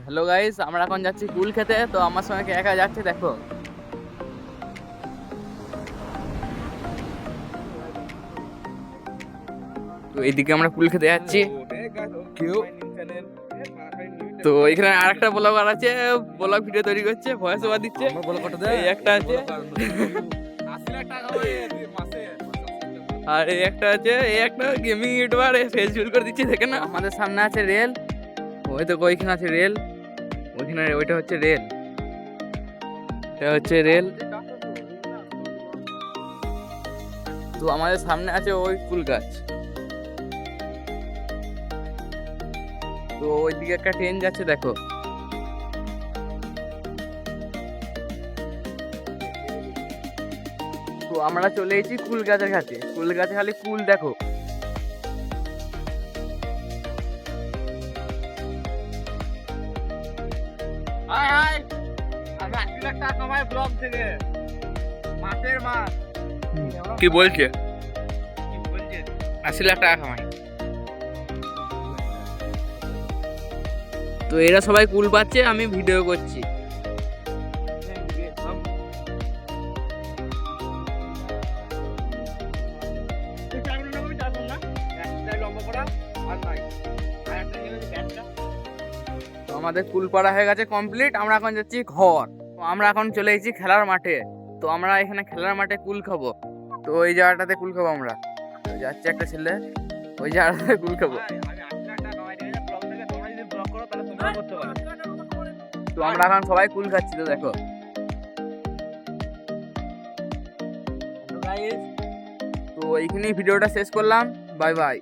Hello guys, আমরা এখন যাচ্ছি কুল খেতে। তো আমার সঙ্গে কে একা যাচ্ছে দেখো। তো এইদিকে আমরা কুল খেতে যাচ্ছি। তো এখানে আরেকটা ব্লগার আছে, ব্লগ ভিডিও তৈরি করছে, ভয়েস ওভার দিচ্ছে। এই একটা আছে আর এই একটা আছে, এই একটা গেমিং ইউটিউবার, ফেসবুক করে দিচ্ছে দেখে না। আমাদের সামনে আছে রেল, ওই তো ওইখানে আছে রেল, ওইখানে ওইটা হচ্ছে রেল, এটা হচ্ছে রেল। তো আমাদের সামনে আছে ওই কুল গাছ। তো ওইদিকে একটা ট্রেন যাচ্ছে দেখো। তো আমরা চলে এসেছি কুল গাছের কাছে। কুল গাছে খালি কুল দেখো। কি বলছে? 80 লাখ টাকা কামাই। তো এরা সবাই কুল পাচ্ছে, আমি ভিডিও করছি। তো আমাদের কুল পাড়া হয়ে গেছে কমপ্লিট। আমরা এখন যাচ্ছি ঘর। তো আমরা এখন চলে এসেছি খেলার মাঠে। তো আমরা এখানে খেলার মাঠে কুল খাবো। তো ওই জায়গাটাতে কুল খাবো আমরা। তো যাচ্ছে একটা ছেলে, ওই জায়গাটাতে কুল খাবো। তো আমরা এখন সবাই কুল খাচ্ছি। তো দেখো, তো এইখানেই ভিডিওটা শেষ করলাম। Bye bye.